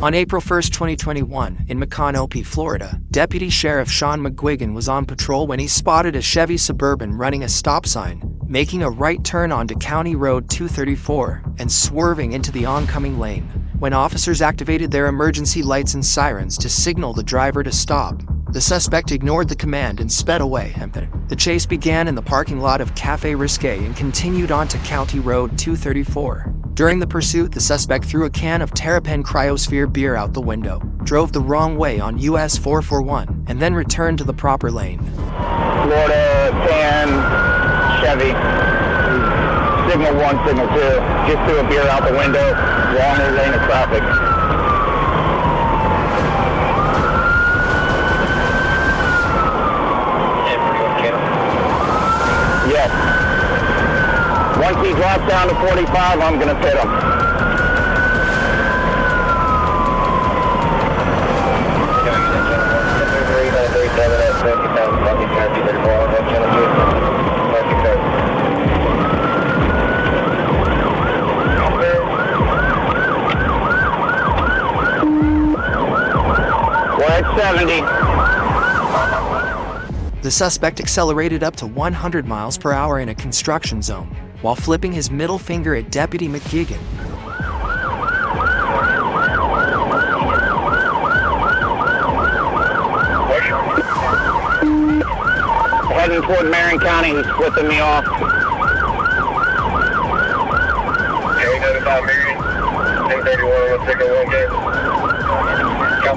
On April 1, 2021, in McConaughey, Florida, Deputy Sheriff Sean McGuigan was on patrol when he spotted a Chevy Suburban running a stop sign, making a right turn onto County Road 234, and swerving into the oncoming lane. When officers activated their emergency lights and sirens to signal the driver to stop, the suspect ignored the command and sped away. The chase began in the parking lot of Café Risque and continued onto County Road 234. During the pursuit, the suspect threw a can of Terrapin Cryosphere beer out the window, drove the wrong way on US 441, and then returned to the proper lane. Florida 10, Chevy, signal 1, signal 2, just threw a beer out the window, wrong lane of traffic. Yes. Once he drops down to 45, I'm going to pit him. We're at 70. The suspect accelerated up to 100 miles per hour in a construction zone, while flipping his middle finger at Deputy McGuigan. Heading toward Marion County, he's flipping me off. Okay, notify Marion. 1031, let's take a 1 game. Go.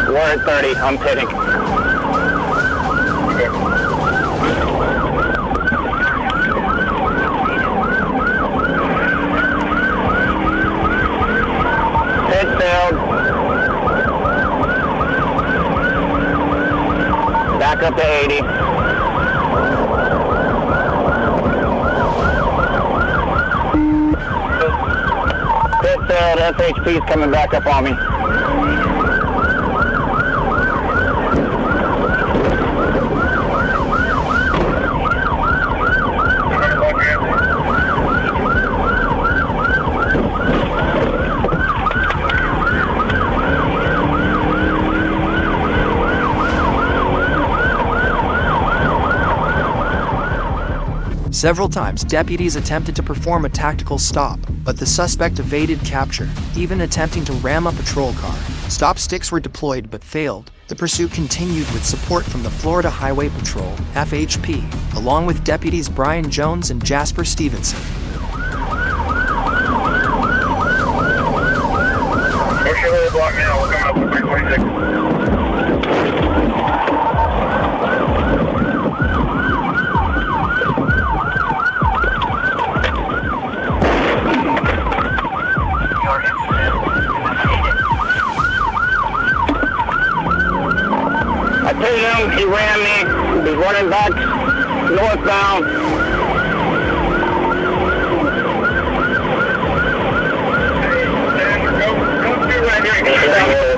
We're at 30, I'm pitting. Pit failed. Back up to 80. Pit failed, SHP's coming back up on me. Several times, deputies attempted to perform a tactical stop, but the suspect evaded capture, even attempting to ram a patrol car. Stop sticks were deployed but failed. The pursuit continued with support from the Florida Highway Patrol, FHP, along with deputies Brian Jones and Jasper Stevenson. We're block now, we're coming up to 326. He ran me. He's running back northbound. Go through right here.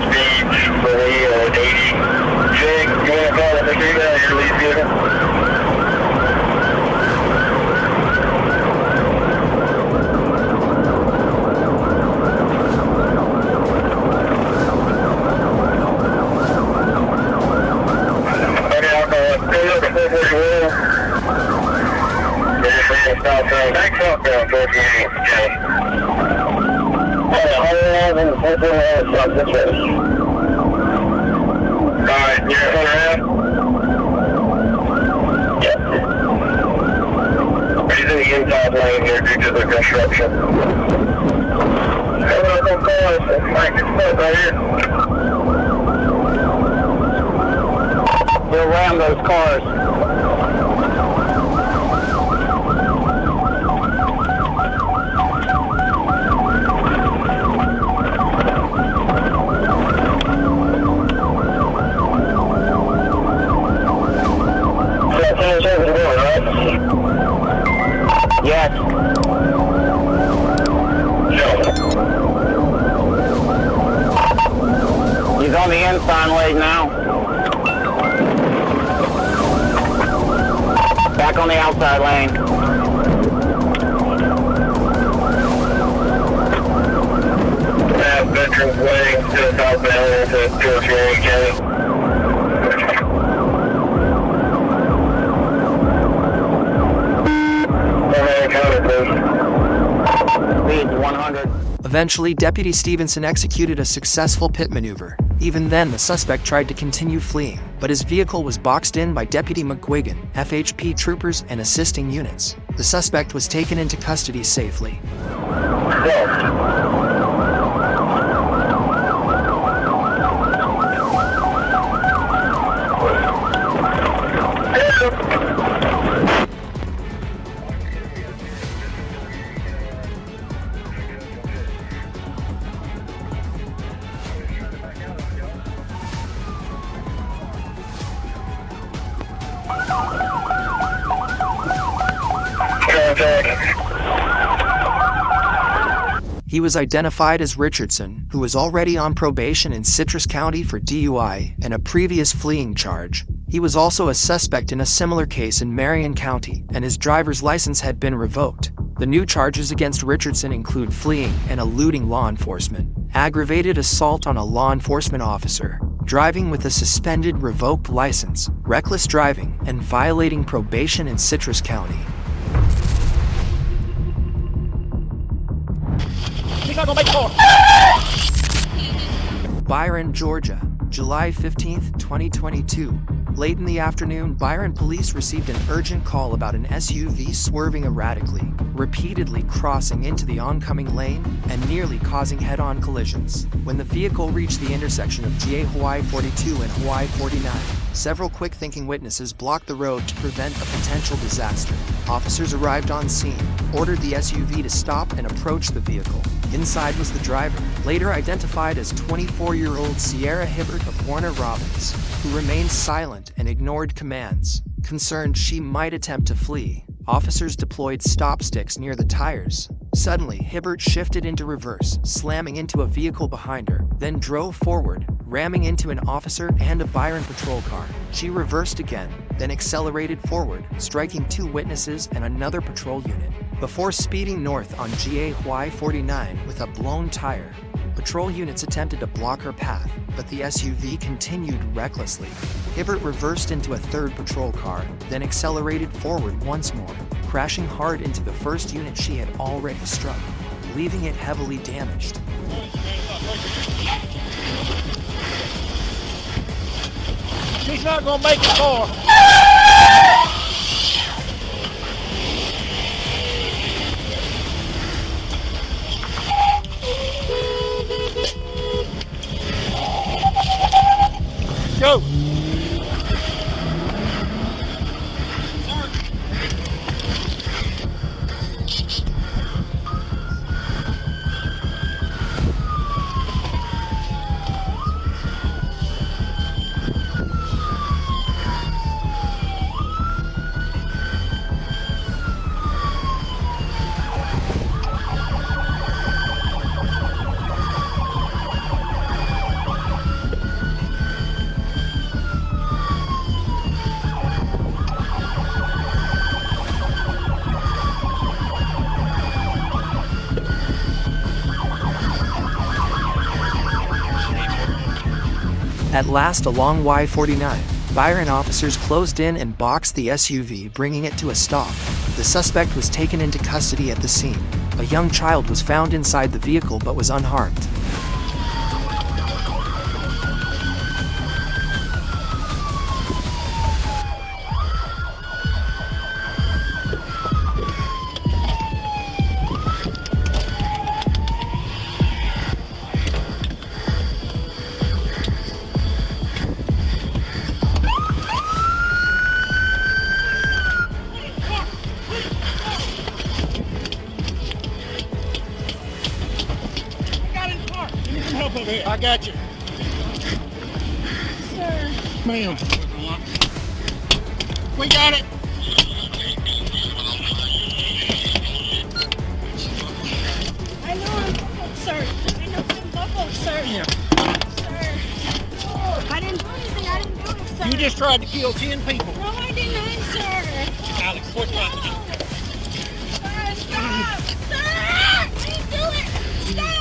Speed for the 80. Jake, you want to call it? Make sure you got your lead vehicle. Back southbound towards the end. Alright, you're around? Yep. He's in the inside lane here due to the construction. Hey, we're going to call Mike, it's right here. We'll ram those cars. Yes. He's on the inside lane now. Back on the outside lane. Veterans Way to the southbound to George Wayne County. Speed 100. Eventually, Deputy Stevenson executed a successful pit maneuver. Even then, the suspect tried to continue fleeing, but his vehicle was boxed in by Deputy McGuigan, FHP troopers, and assisting units. The suspect was taken into custody safely. He was identified as Richardson, who was already on probation in Citrus County for DUI and a previous fleeing charge. He was also a suspect in a similar case in Marion County, and his driver's license had been revoked. The new charges against Richardson include fleeing and eluding law enforcement, aggravated assault on a law enforcement officer, driving with a suspended revoked license, reckless driving, and violating probation in Citrus County. Byron, Georgia, July 15, 2022. Late in the afternoon, Byron police received an urgent call about an SUV swerving erratically, repeatedly crossing into the oncoming lane and nearly causing head-on collisions. When the vehicle reached the intersection of GA Hawaii 42 and Hawaii 49, several quick-thinking witnesses blocked the road to prevent a potential disaster. Officers arrived on scene, ordered the SUV to stop and approach the vehicle. Inside was the driver, later identified as 24-year-old Sierra Hibbert of Warner Robins, who remained silent and ignored commands. Concerned she might attempt to flee, officers deployed stop sticks near the tires. Suddenly, Hibbert shifted into reverse, slamming into a vehicle behind her, then drove forward, ramming into an officer and a Byron patrol car. She reversed again, then accelerated forward, striking two witnesses and another patrol unit, before speeding north on GA Hawaii 49 with a blown tire. Patrol units attempted to block her path, but the SUV continued recklessly. Hibbert reversed into a third patrol car, then accelerated forward once more, crashing hard into the first unit she had already struck, leaving it heavily damaged. She's not gonna make it far. Go. At last, along Y49, Byron officers closed in and boxed the SUV, bringing it to a stop. The suspect was taken into custody at the scene. A young child was found inside the vehicle but was unharmed. I got you. Sir. Ma'am. We got it. I know I'm buckled, sir. I know I'm buckled, sir. Yeah. Sir. I didn't do anything. I didn't do it, sir. You just tried to kill 10 people. No, I didn't, sir. Alex, what's wrong with you? Sir, stop! Sir! I didn't do it! Stop!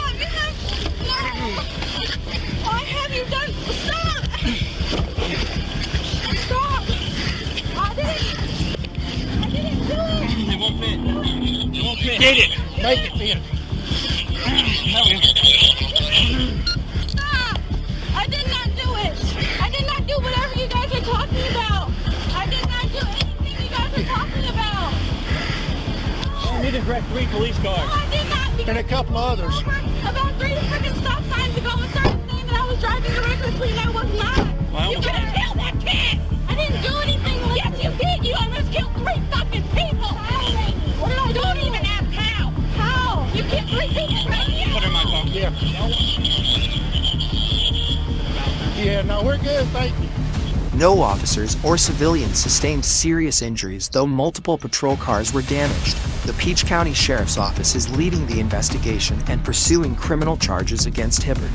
did it. Make it then. Stop! I did not do it. I did not do whatever you guys are talking about. I did not do anything you guys are talking about. You just wrecked 3 police No, cars. I did not. And a couple others. About 3 freaking stop signs ago and started saying that I was driving recklessly and I was not. Well, You could have killed that kid. I didn't do anything. Yes, you did. You almost killed 3 fucking people. What did I do? Don't even ask how. How? You killed 3 people right here. Put her in my car. Yeah. Yeah, no, we're good, thank you. No officers or civilians sustained serious injuries, though multiple patrol cars were damaged. The Peach County Sheriff's Office is leading the investigation and pursuing criminal charges against Hibbert.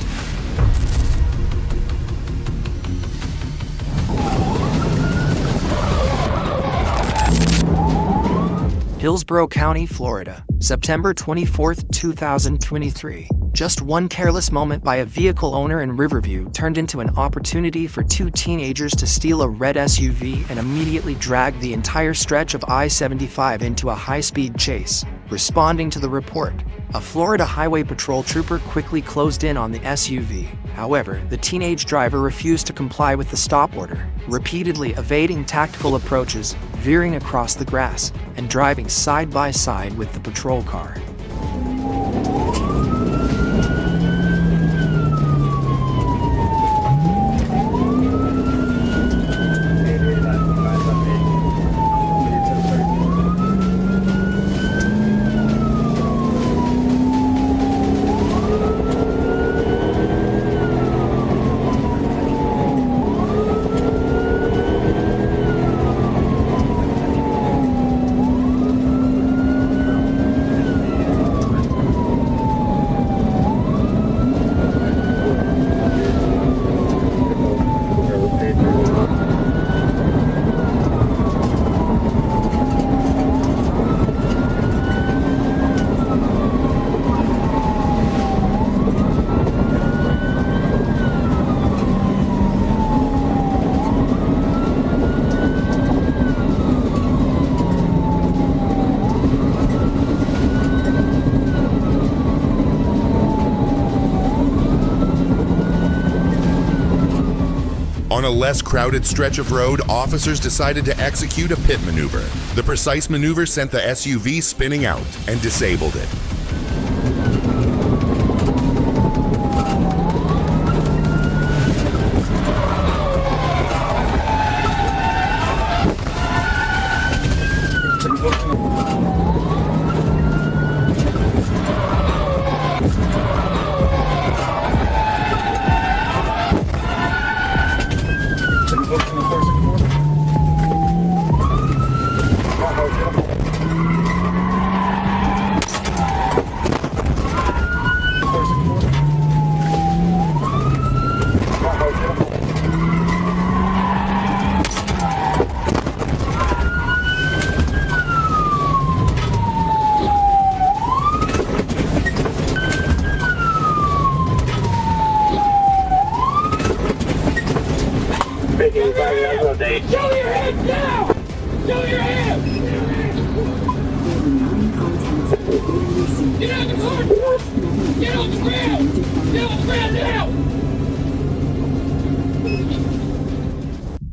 Hillsborough County, Florida, September 24, 2023. Just one careless moment by a vehicle owner in Riverview turned into an opportunity for 2 teenagers to steal a red SUV and immediately drag the entire stretch of I-75 into a high-speed chase. Responding to the report, a Florida Highway Patrol trooper quickly closed in on the SUV. However, the teenage driver refused to comply with the stop order, repeatedly evading tactical approaches, veering across the grass, and driving side by side with the patrol car. On a less crowded stretch of road, officers decided to execute a pit maneuver. The precise maneuver sent the SUV spinning out and disabled it. Show your hands now! Show your hands! Get out the car! Get on the ground! Get on the ground now!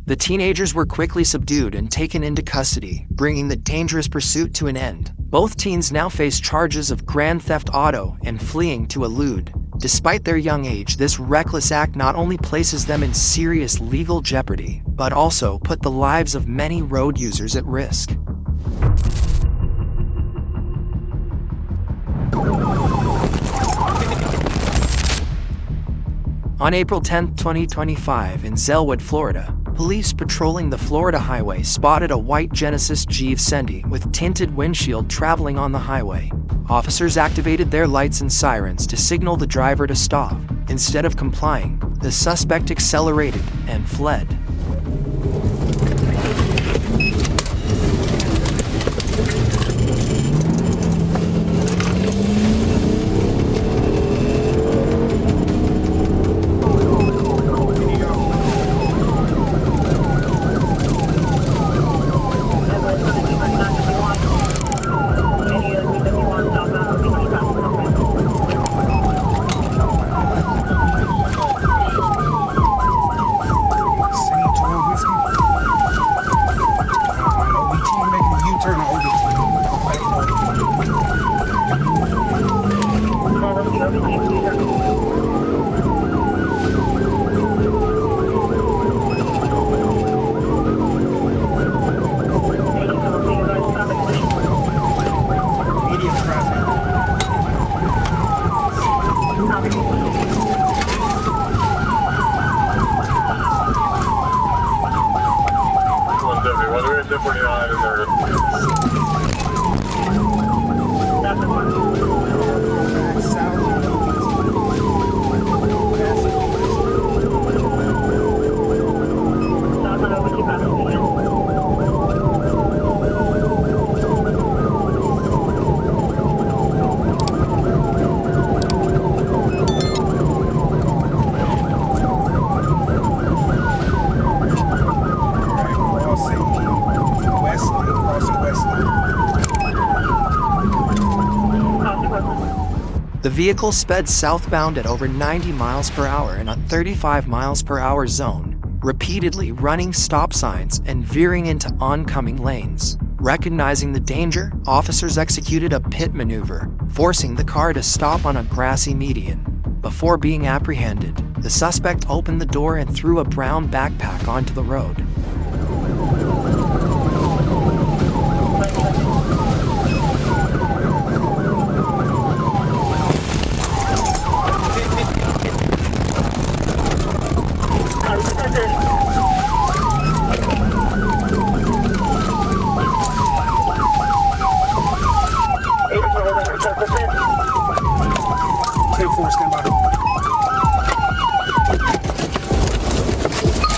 The teenagers were quickly subdued and taken into custody, bringing the dangerous pursuit to an end. Both teens now face charges of grand theft auto and fleeing to elude. Despite their young age, this reckless act not only places them in serious legal jeopardy, but also put the lives of many road users at risk. On April 10, 2025, in Zellwood, Florida, police patrolling the Florida highway spotted a white Genesis Jeep Sendi with tinted windshield traveling on the highway. Officers activated their lights and sirens to signal the driver to stop. Instead of complying, the suspect accelerated and fled. The vehicle sped southbound at over 90 miles per hour in a 35 miles per hour zone, repeatedly running stop signs and veering into oncoming lanes. Recognizing the danger, officers executed a pit maneuver, forcing the car to stop on a grassy median. Before being apprehended, the suspect opened the door and threw a brown backpack onto the road.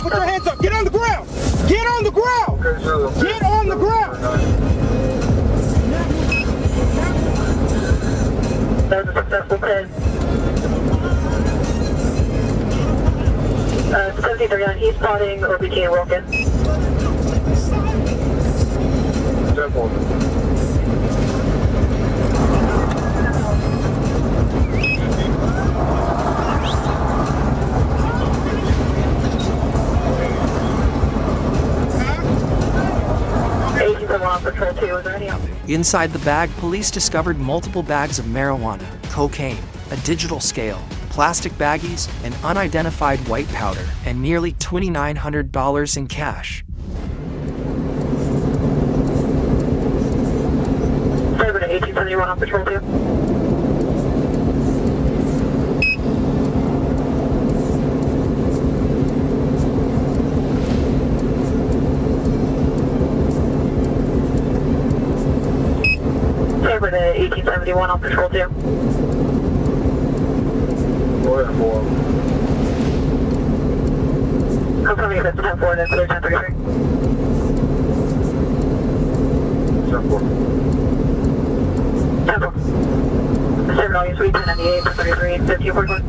Put your hands up. Get on the ground. Get on the ground. Get on the ground. That was a successful 10. 73 on East Spotting or became Wilkin. 10-4. Inside the bag, police discovered multiple bags of marijuana, cocaine, a digital scale, plastic baggies, an unidentified white powder, and nearly $2,900 in cash. Cyber to 1871 on patrol 2. Cyber to 1871 on patrol 2. Go ahead, 4. Confirming if it's 10-4, then clear 1033. 10-4. 10-4. Cyber all use 1098, 1033, 1541.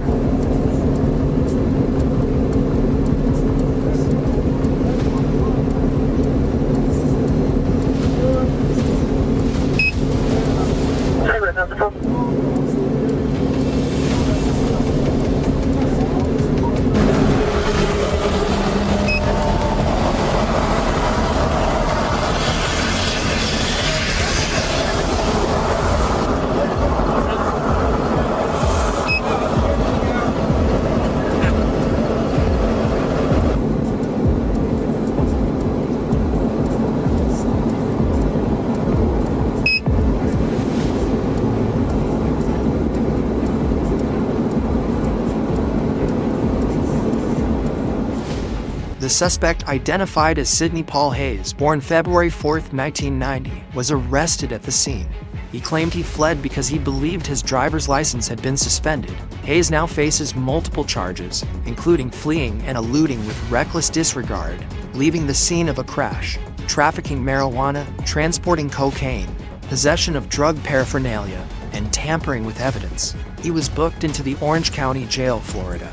The suspect, identified as Sidney Paul Hayes, born February 4, 1990, was arrested at the scene. He claimed he fled because he believed his driver's license had been suspended. Hayes now faces multiple charges, including fleeing and eluding with reckless disregard, leaving the scene of a crash, trafficking marijuana, transporting cocaine, possession of drug paraphernalia, and tampering with evidence. He was booked into the Orange County Jail, Florida.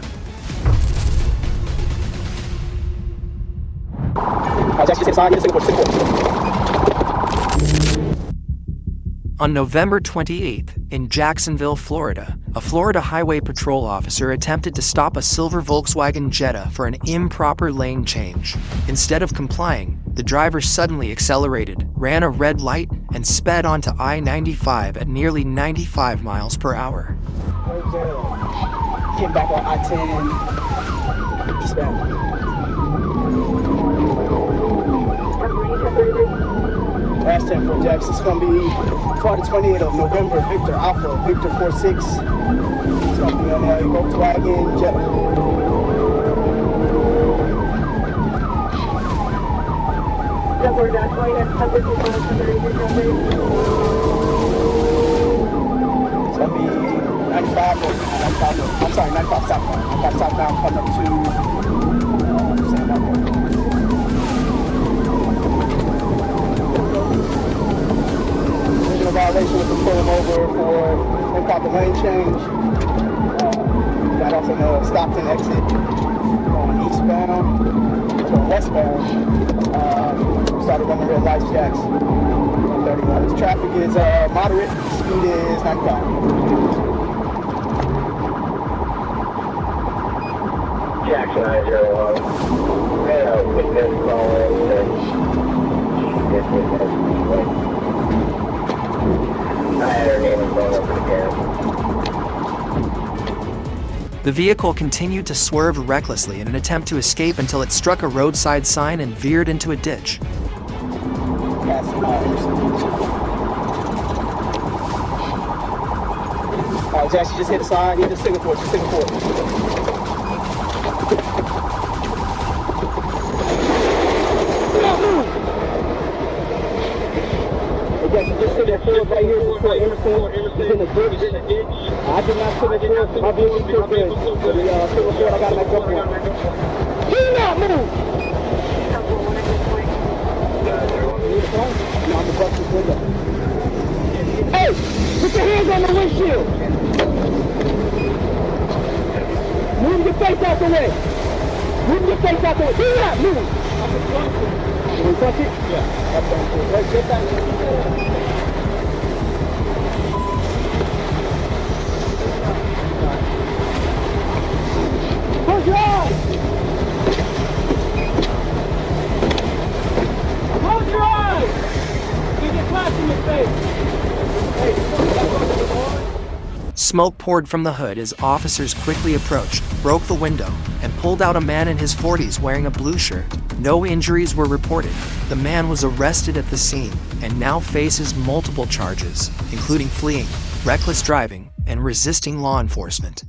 On November 28th, in Jacksonville, Florida, a Florida Highway Patrol officer attempted to stop a silver Volkswagen Jetta for an improper lane change. Instead of complying, the driver suddenly accelerated, ran a red light, and sped onto I-95 at nearly 95 miles per hour. Getting back on I-10. Sped. Last 10 for Jax. It's going to be for the 28th of November. Victor Alpha, Victor 46. It's going to be on a Volkswagen Jetta. It's going to be 95 north. I'm sorry, 95 southbound. 95 southbound coming up to San Marcos. Violation with the pull him over for improper lane change. Got off in the Stockton exit going eastbound, going westbound. Started running red lights, Jacks. 31. Traffic is moderate. Speed is 95. Jackson I-01. Quick this call I had her name and phone up again. The vehicle continued to swerve recklessly in an attempt to escape until it struck a roadside sign and veered into a ditch. Alright, Jackson, just hit the sign. Just signal for it. Just signal for it. Hey, Jackson, just signal for it right here. Before Emerson is in the ditch. I did not signal for it. My vehicle still good. So the signal for it, I got to make up for it. Do not move! No, I'm the bus this window. Hey! Put your hands on the windshield! Move your face out the way! Move your face out the way! Do not move! You want to touch it? Yeah. Let's get that. Close your eyes! Close your eyes! You get flash in your face! Smoke poured from the hood as officers quickly approached, broke the window, and pulled out a man in his 40s wearing a blue shirt. No injuries were reported. The man was arrested at the scene and now faces multiple charges, including fleeing, reckless driving, and resisting law enforcement.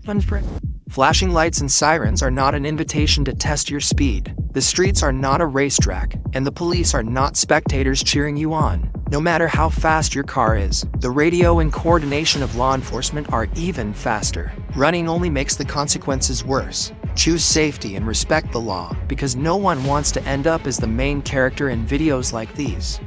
Flashing lights and sirens are not an invitation to test your speed. The streets are not a racetrack, and the police are not spectators cheering you on. No matter how fast your car is, the radio and coordination of law enforcement are even faster. Running only makes the consequences worse. Choose safety and respect the law, because no one wants to end up as the main character in videos like these.